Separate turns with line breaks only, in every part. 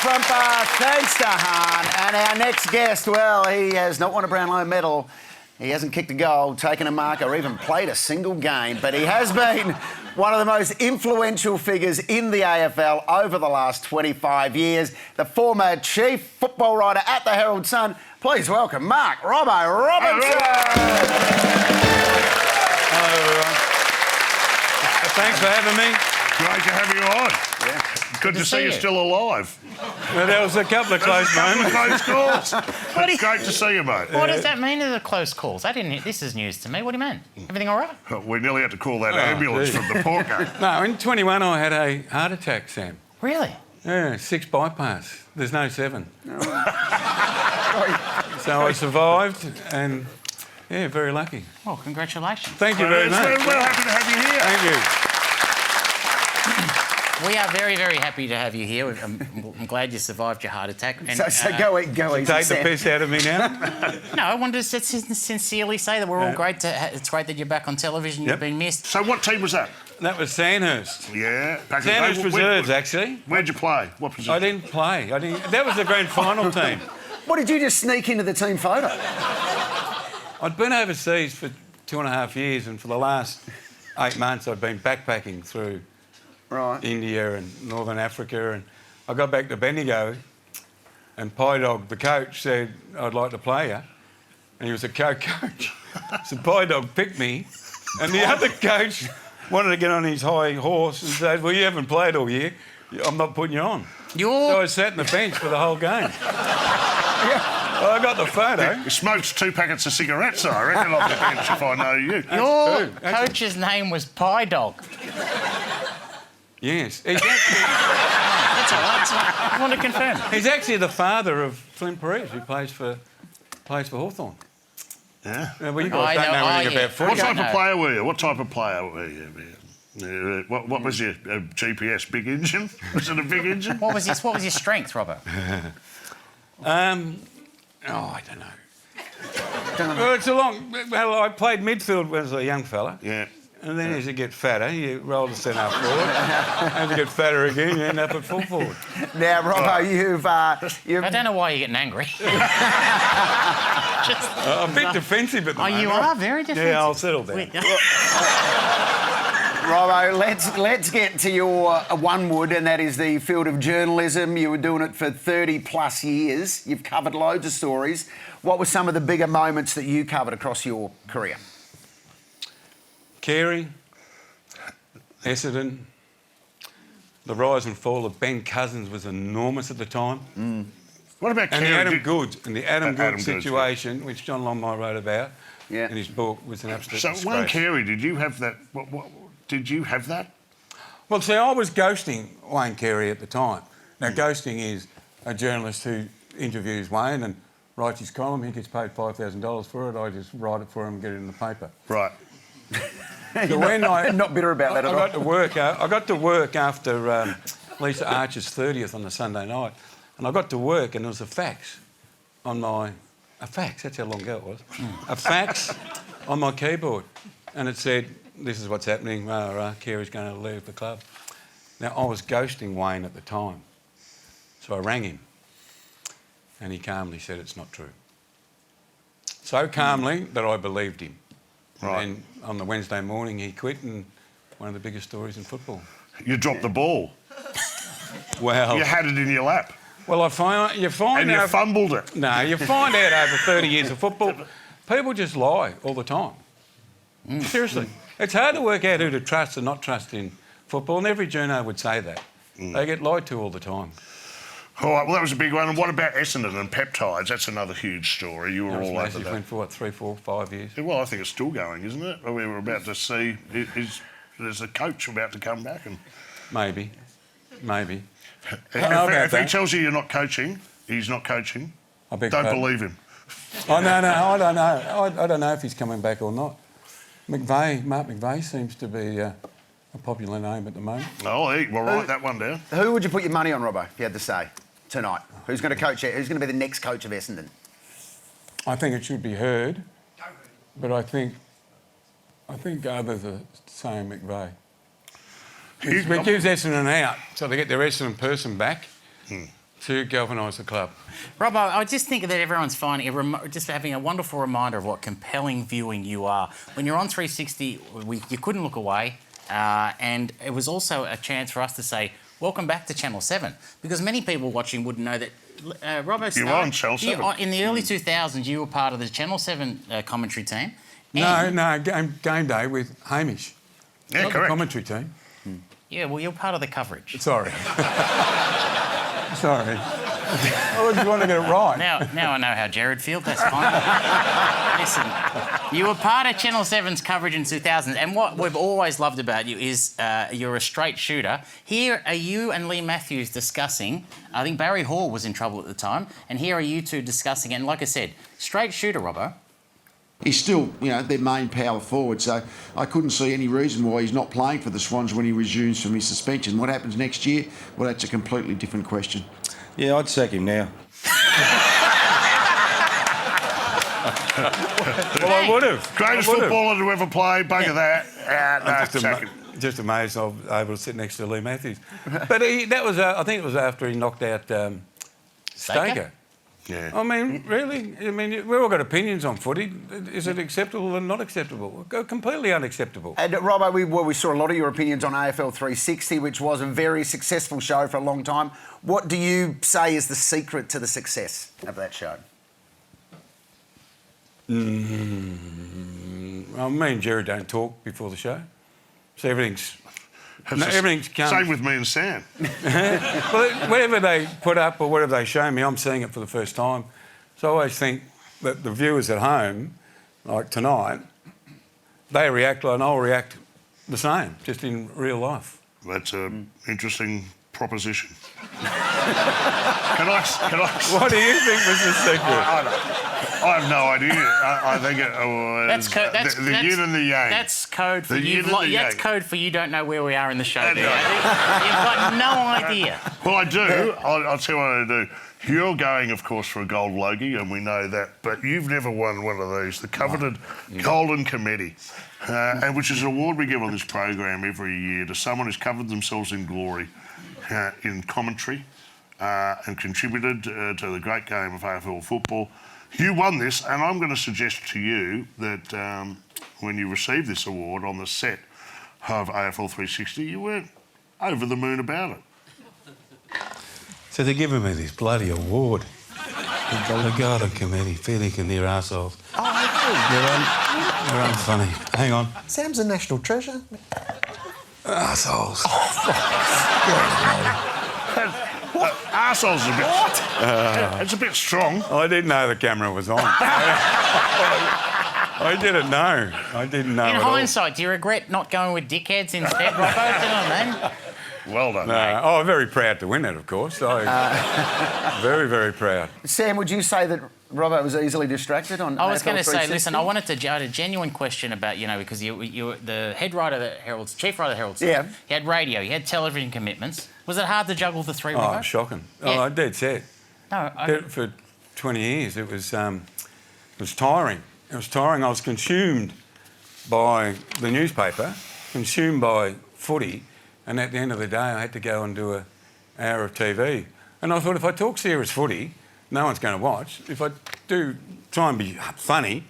from Bath. Thanks to Han. And our next guest, well, he has not won a Brownlow medal. He hasn't kicked a goal, taken a mark, or even played a single game. But he has been one of the most influential figures in the AFL over the last 25 years. The former chief football writer at the Herald Sun. Please welcome Mark Robbo Robinson.
Hello, everyone. Thanks for having me.
Great to have you on.
Yeah.
Good to see you still alive.
Well, there was a couple of close moments.
Close calls. It's great to see you, mate.
What does that mean, the close calls? This is news to me. What do you mean? Everything all right?
We nearly had to call that ambulance from the port gate.
No, in 21 I had a heart attack, Sam.
Really?
Yeah, 6 bypass. There's no 7. So I survived and, yeah, very lucky.
Well, congratulations.
Thank you very much.
We're happy to have you here.
Thank you.
We are very, very happy to have you here. I'm glad you survived your heart attack. And,
So go easy,
Take the
Sam.
piss out of me now.
No, I wanted to sincerely say that we're all great it's great that you're back on television.
Yep.
You've been missed.
So what team was that?
That was Sandhurst.
Yeah.
Sandhurst Reserves, actually.
Where'd you play? What position?
I didn't play. That was the grand final team.
What, did you just sneak into the team photo?
I'd been overseas for 2.5 years, and for the last 8 months I'd been backpacking through India and Northern Africa, and I got back to Bendigo and Pie Dog, the coach, said, I'd like to play you. And he was a co-coach. So Pie Dog picked me, and the other coach wanted to get on his high horse and said, well, you haven't played all year, I'm not putting you on. So I sat on the bench for the whole game. Well, I got the photo.
You smoked 2 packets of cigarettes, I reckon, on the bench, if I know you.
Your coach's name was Pie Dog.
Yes.
That's all right. I want to confirm.
He's actually the father of Flynn Perez, who plays for Hawthorn.
Yeah.
Well, you guys don't know anything about football.
What type of player were you? What type of player were you? What was your GPS? Big engine? Was it a big engine?
What was your strength, Robbo?
I don't know. Well, it's a long... Well, I played midfield when I was a young fella.
Yeah.
And then as you get fatter, you roll to centre forward. As you get fatter again, you end up at full forward.
Now, Robbo, you've...
I don't know why you're getting angry.
I'm a bit defensive at the moment.
You are very defensive.
Yeah, I'll settle down.
Robbo, let's get to your one wood, and that is the field of journalism. You were doing it for 30+ years. You've covered loads of stories. What were some of the bigger moments that you covered across your career?
Carey, Essendon, the rise and fall of Ben Cousins was enormous at the time.
What about
And
Carey?
the Adam Goods situation, which John Longmire wrote about in his book, was an absolute disgrace.
So, Wayne Carey, did you have that? Did you have that?
Well, see, I was ghosting Wayne Carey at the time. Now, ghosting is a journalist who interviews Wayne and writes his column. He gets paid $5,000 for it. I just write it for him and get it in the paper.
Right.
So when not bitter about that at all.
I got to work after Lisa Archer's 30th on the Sunday night, and I got to work and there was a fax on my... A fax, that's how long ago it was. A fax on my keyboard, and it said, this is what's happening, Carey's going to leave the club. Now, I was ghosting Wayne at the time, so I rang him, and he calmly said it's not true. So calmly that I believed him.
Right.
And on the Wednesday morning, he quit, and one of the biggest stories in football.
You dropped the ball.
Well...
You had it in your lap.
Well, you find
and you fumbled it.
No, you find out over 30 years of football, people just lie all the time. Seriously. It's hard to work out who to trust and not trust in football, and every journo would say that. They get lied to all the time.
All right, well, that was a big one. And what about Essendon and peptides? That's another huge story. You were all over that.
Went for, what, 3, 4, 5 years?
Well, I think it's still going, isn't it? We were about to see... There's a coach about to come back and...
Maybe.
If he tells you you're not coaching, he's not coaching, don't believe him.
Oh, no, I don't know. I don't know if he's coming back or not. Mark McVeigh seems to be a popular name at the moment.
Oh, we'll write that one down.
Who would you put your money on, Robbo, if you had to say, tonight? Who's going to coach it? Who's going to be the next coach of Essendon?
I think it should be Heard, but I think others are saying McVeigh. It gives Essendon out, so they get their Essendon person back. to galvanise the club.
Robbo, I just think that everyone's finding just having a wonderful reminder of what compelling viewing you are. When you're on 360, you couldn't look away, and it was also a chance for us to say, welcome back to Channel 7, because many people watching wouldn't know that Robbo
You were on Channel 7.
In the early 2000s, you were part of the Channel 7 commentary team.
No, game day with Hamish.
Yeah,
Not
correct.
the commentary team.
Yeah, well, you're part of the coverage.
Sorry. Sorry. I just want to get it right.
Now I know how Jared feels, that's fine. Listen, you were part of Channel 7's coverage in 2000, and what we've always loved about you is you're a straight shooter. Here are you and Lee Matthews discussing, I think Barry Hall was in trouble at the time, and here are you two discussing, and like I said, straight shooter, Robbo.
He's still, their main power forward, so I couldn't see any reason why he's not playing for the Swans when he resumes from his suspension. What happens next year? Well, that's a completely different question.
Yeah, I'd sack him now.
Well, I would have.
Greatest footballer to ever play, bugger that.
I'm just amazed I was able to sit next to Lee Matthews. But I think it was after he knocked out Staker.
Yeah.
I mean, really? I mean, we've all got opinions on footy. Is it acceptable or not acceptable? Completely unacceptable.
And Robbo, we saw a lot of your opinions on AFL 360, which was a very successful show for a long time. What do you say is the secret to the success of that show?
Well, me and Jerry don't talk before the show, so everything's
Same with me and Sam.
Well, whatever they put up or whatever they show me, I'm seeing it for the first time. So I always think that the viewers at home, like tonight, they react and I'll react the same, just in real life.
That's an interesting proposition. Can I?
What do you think was the secret?
I have no idea. I think it was the yin and the yang.
That's code for
The
you.
yin and the yang.
That's code for you don't know where we are in the show. There. You've got no idea.
Well, I do. I'll tell you what I do. You're going, of course, for a gold Logie, and we know that, but you've never won one of these, the coveted Golden Committee, and which is an award we give on this program every year to someone who's covered themselves in glory in commentary and contributed to the great game of AFL football. You won this, and I'm going to suggest to you that when you received this award on the set of AFL 360, you weren't over the moon about it.
So they're giving me this bloody award. The Golden Committee, feeling their arseholes.
Oh,
They're unfunny. Hang on.
Sam's a national treasure.
Arseholes.
Arsehole's a bit... it's a bit strong.
I didn't know the camera was on. I didn't know. I didn't know.
In hindsight, do you regret not going with dickheads instead, Robbo? Do you know what I mean?
Well done.
No. Oh, I'm very proud to win it, of course. Very, very proud.
Sam, would you say that Robbo was easily distracted on
I was
AFL
going to say,
360?
listen, I wanted to add a genuine question about, because you were the head writer of the Herald, chief writer of the Herald.
Yeah.
You had radio, you had television commitments. Was it hard to juggle the three,
Oh,
Robbo?
shocking.
Yeah.
Oh, I dead set.
No,
For 20 years, it was tiring. It was tiring. I was consumed by the newspaper, consumed by footy, and at the end of the day, I had to go and do an hour of TV. And I thought, if I talk serious footy, no one's going to watch. If I do try and be funny,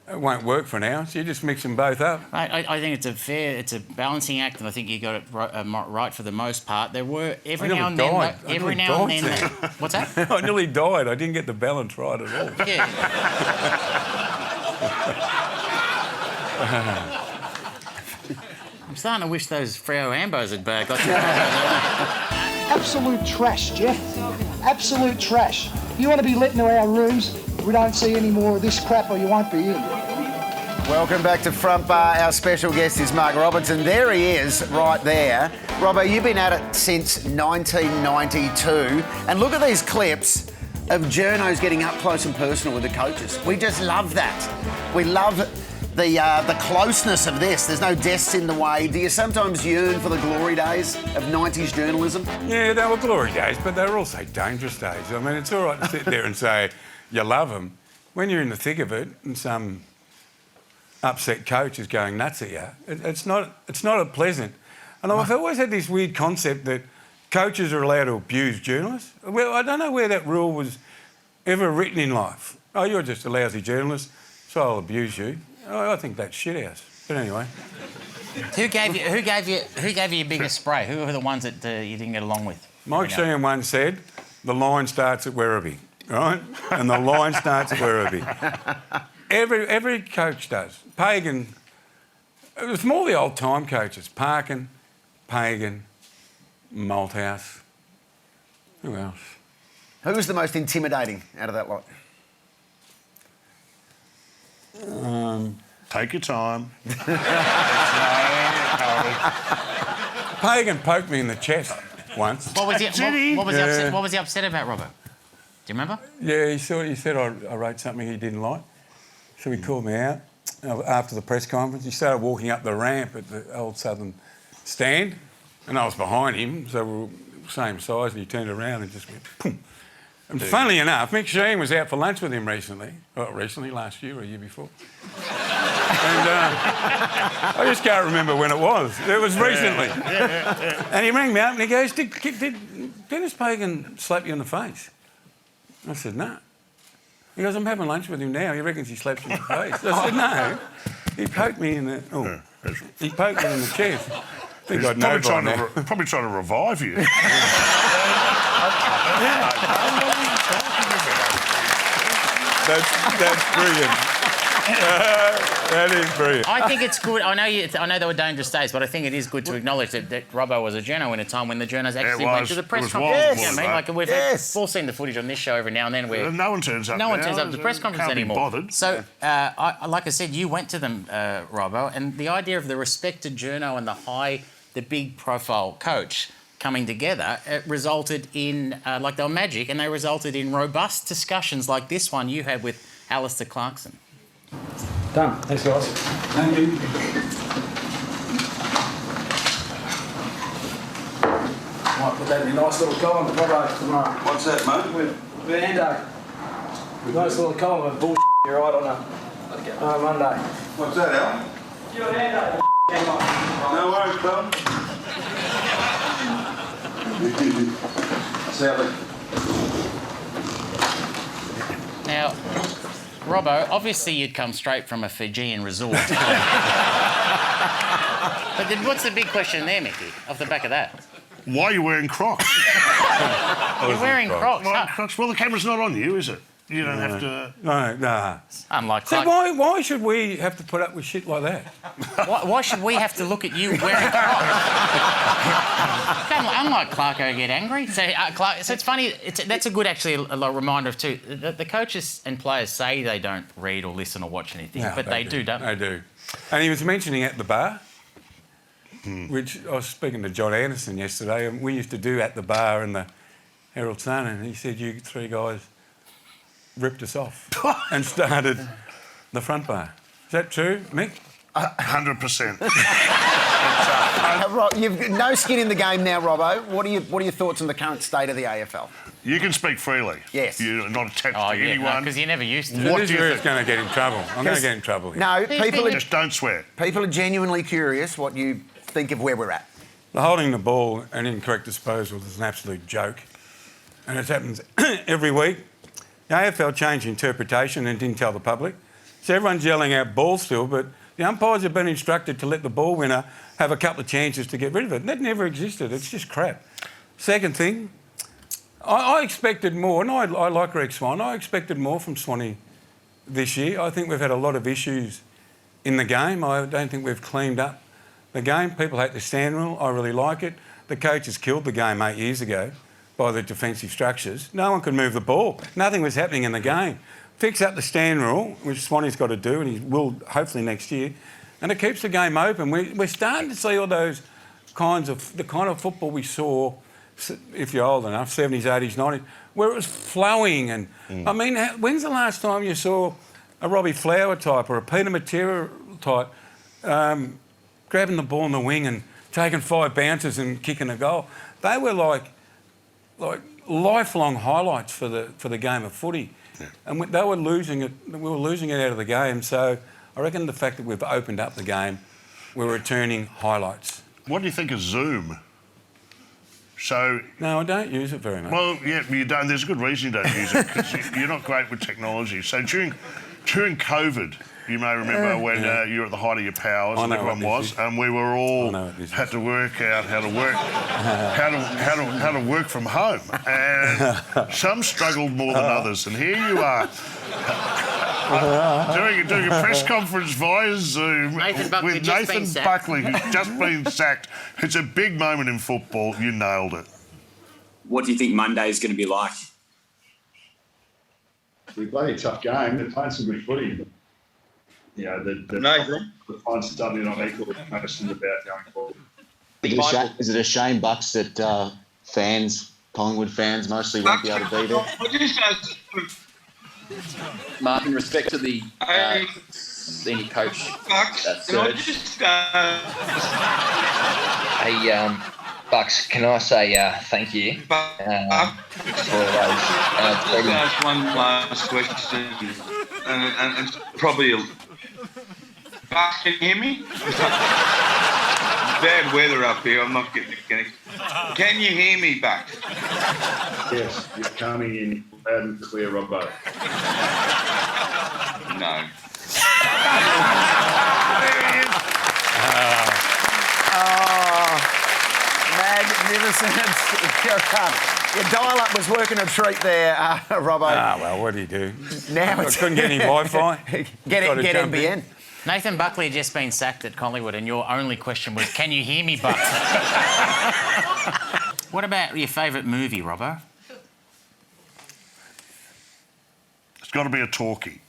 it won't work for an hour. So you just mix them both up.
I think it's a balancing act, and I think you got it right for the most part. There were every
I
now and
nearly
then.
died. I
Every
nearly
now and
died
then. What's that?
I nearly died. I didn't get the balance right at all.
Yeah. I'm starting to wish those Freo Ambos had got you.
Absolute trash, Jeff. Absolute trash. If you want to be let into our rooms, we don't see any more of this crap or you won't be in.
Welcome back to Front Bar. Our special guest is Mark Robinson. There he is, right there. Robbo, you've been at it since 1992. And look at these clips of journos getting up close and personal with the coaches. We just love that. We love the closeness of this. There's no desks in the way. Do you sometimes yearn for the glory days of 90s journalism?
Yeah, they were glory days, but they were also dangerous days. I mean, it's all right to sit there and say you love them. When you're in the thick of it and some upset coach is going nuts at you, it's not a pleasant. And I've always had this weird concept that coaches are allowed to abuse journalists. Well, I don't know where that rule was ever written in life. Oh, you're just a lousy journalist, so I'll abuse you. I think that's shithouse. But anyway.
Who gave you your biggest spray? Who were the ones that you didn't get along with?
Mike Sheehan once said, the line starts at Werribee, right? And the line starts at Werribee. Every coach does. Pagan, it was more the old-time coaches. Parkin, Pagan, Malthouse. Who else?
Who was the most intimidating out of that lot?
Take your time.
Pagan poked me in the chest once.
What was he upset about, Robbo? Do you remember?
Yeah, he said I wrote something he didn't like. So he called me out after the press conference. He started walking up the ramp at the old Southern stand, and I was behind him, so we were the same size, and he turned around and just went, boom. And funnily enough, Mick Sheehan was out for lunch with him recently. Well, recently, last year or a year before. And I just can't remember when it was. It was recently. And he rang me up and he goes, did Dennis Pagan slap you in the face? I said, no. He goes, I'm having lunch with him now. He reckons he slapped you in the face. I said, no. He poked me in the... Oh, he poked me in the chest. I think I'd know by now.
Probably trying to revive you.
That's brilliant. That is brilliant.
I think it's good. I know they were dangerous days, but I think it is good to acknowledge that Robbo was a journo in a time when the journos actually went to the press conference. You know what I mean? Like we've all seen the footage on this show every now and then where
no one turns up.
No one turns up to the press conference
can't
anymore.
Be bothered.
So, like I said, you went to them, Robbo, and the idea of the respected journo and the big profile coach coming together, it resulted in, like they were magic, and they resulted in robust discussions like this one you had with Alistair Clarkson.
Done. Thanks, guys.
Thank you.
Might put that in a nice little column for Robbo tomorrow.
What's that, mate?
With Ando. Nice little column of bullshit you write on Monday.
What's that, Al?
You and Ando.
No worries, pal. Sally.
Now, Robbo, obviously you'd come straight from a Fijian resort. But then what's the big question there, Mickey, off the back of that?
Why are you wearing Crocs?
You're wearing Crocs.
Crocs. Well, the camera's not on you, is it? You don't have to...
No.
Unlike
So why should we have to put up with shit like that?
why should we have to look at you wearing Crocs? Unlike Clarko get angry. So, so it's funny. That's a good, actually, a reminder of too. The coaches and players say they don't read or listen or watch anything, but they do, don't they?
They do. And he was mentioning at the bar, which I was speaking to John Anderson yesterday, and we used to do at the bar in the Herald Sun, and he said, you three guys ripped us off and started the front bar. Is that true, Mick?
100%.
You've no skin in the game now, Robbo. What are your thoughts on the current state of the AFL?
You can speak freely.
Yes.
You're not attached to anyone.
Because you never used to.
What do you think? It's going to get in trouble. I'm going to get in trouble here.
No, people
Just don't swear.
People are genuinely curious what you think of where we're at.
The holding the ball and incorrect disposal is an absolute joke. And it happens every week. The AFL changed interpretation and didn't tell the public. So everyone's yelling out ball still, but the umpires have been instructed to let the ball winner have a couple of chances to get rid of it. That never existed. It's just crap. Second thing, I expected more, and I like Greg Swan. I expected more from Swanee this year. I think we've had a lot of issues in the game. I don't think we've cleaned up the game. People hate the stand rule. I really like it. The coaches killed the game 8 years ago by the defensive structures. No one could move the ball. Nothing was happening in the game. Fix up the stand rule, which Swanee's got to do, and he will hopefully next year, and it keeps the game open. We're starting to see all those the kind of football we saw, if you're old enough, 70s, 80s, 90s, where it was flowing. And I mean, when's the last time you saw a Robbie Flower type or a Peter Matera type grabbing the ball in the wing and taking 5 bounces and kicking a goal? They were like lifelong highlights for the game of footy. Yeah. And they were losing it. We were losing it out of the game. So I reckon the fact that we've opened up the game, we're returning highlights.
What do you think of Zoom? So
No, I don't use it very much.
well, yeah, you don't. There's a good reason you don't use it because you're not great with technology. So during COVID, you may remember when you were at the height of your powers,
I
and
know
everyone
what
was,
this is.
and we were all
I know what this
had
is.
to work out how to work from home, and some struggled more than others. And here you are. Doing a press conference via Zoom
Nathan Buckley
with
just been
Nathan
sacked.
Buckley, who's just been sacked. It's a big moment in football. You nailed it.
What do you think Monday is going to be like?
We play a tough game. They're playing some good footy. You know, the find something not equal noticing about going forward.
Is it a shame, Bucks, that Collingwood fans mostly won't be able to be there?
Mark, in respect to the senior coach,
Hey, Bucks, can I say thank you for those?
One last question, and probably Buck, can you hear me? Bad weather up here. I'm not getting it. Can you hear me, Buck?
Yes, you're coming in loud and clear, Robbo.
No.
Magnificent. Your dial-up was working a treat there, Robbo.
Ah, well, what do you do?
Now
I couldn't get any Wi-Fi.
Get NBN.
Nathan Buckley had just been sacked at Collingwood, and your only question was, "Can you hear me, Buck?" What about your favourite movie, Robbo?
It's got to be a talkie.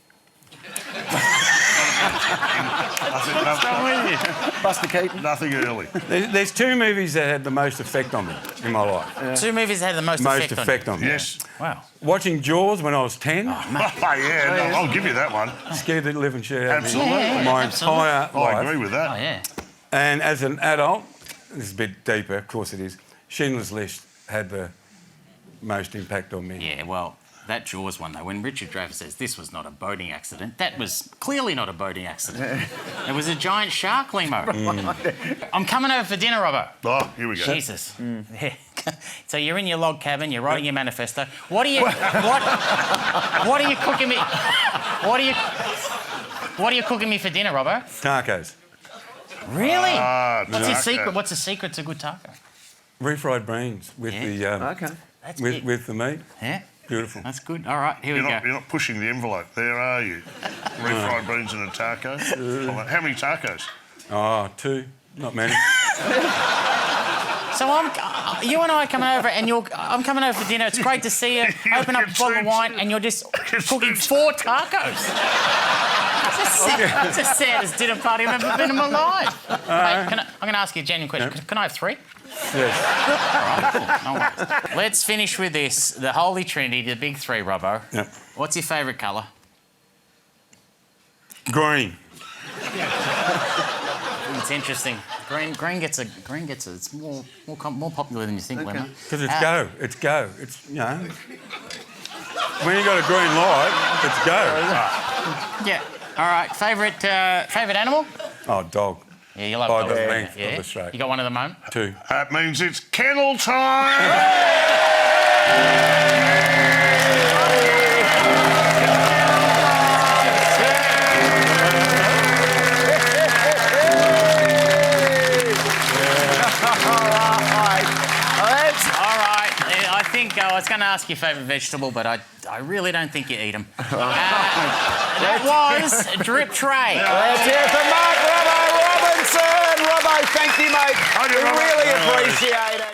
Buster Keaton.
Nothing early.
There's two movies that had the most effect on me in my life.
Two movies that had the most effect on you.
Yes.
Wow.
Watching Jaws when I was 10.
Oh, yeah, no, I'll give you that one.
Scared the living shit out of me.
Absolutely.
My entire life.
I agree with that.
Oh, yeah.
And as an adult, this is a bit deeper, of course it is, Schindler's List had the most impact on me.
Yeah, well, that Jaws one, though, when Richard Draver says this was not a boating accident, that was clearly not a boating accident. It was a giant shark, Lehmo. I'm coming over for dinner, Robbo.
Oh, here we go.
Jesus. Yeah. So you're in your log cabin, you're writing your manifesto. What are you cooking me? What are you cooking me for dinner, Robbo?
Tacos.
Really? What's your
taco.
secret? What's the secret to good taco?
Refried beans with with the meat.
Yeah.
Beautiful.
That's good. All right, here we go.
You're not pushing the envelope there, are you? Refried beans and a taco. How many tacos?
Oh, 2. Not many.
So you and I are coming over, and I'm coming over for dinner. It's great to see you. Open up a bottle of wine, and you're just cooking 4 tacos. It's the saddest dinner party I've ever been in my life. Hey, I'm going to ask you a genuine question. Can I have 3?
Yes.
All right, cool. No worries. Let's finish with this. The Holy Trinity, the big 3, Robbo.
Yep.
What's your favourite colour?
Green.
It's interesting. Green gets a. It's more popular than you think, Lemon.
Because it's go. It's go. It's, you know. When you got a green light, it's go.
Yeah. All right. Favourite animal?
Oh, dog.
Yeah, you love
By
dogs.
the length
Yeah.
of the straight.
You got one at the moment?
2.
That means it's kennel time!
I was going to ask your favourite vegetable, but I really don't think you eat them. That was Drip Tray.
Let's hear it for Mark Robbo Robinson. Robbo, thank you, mate. We really appreciate it.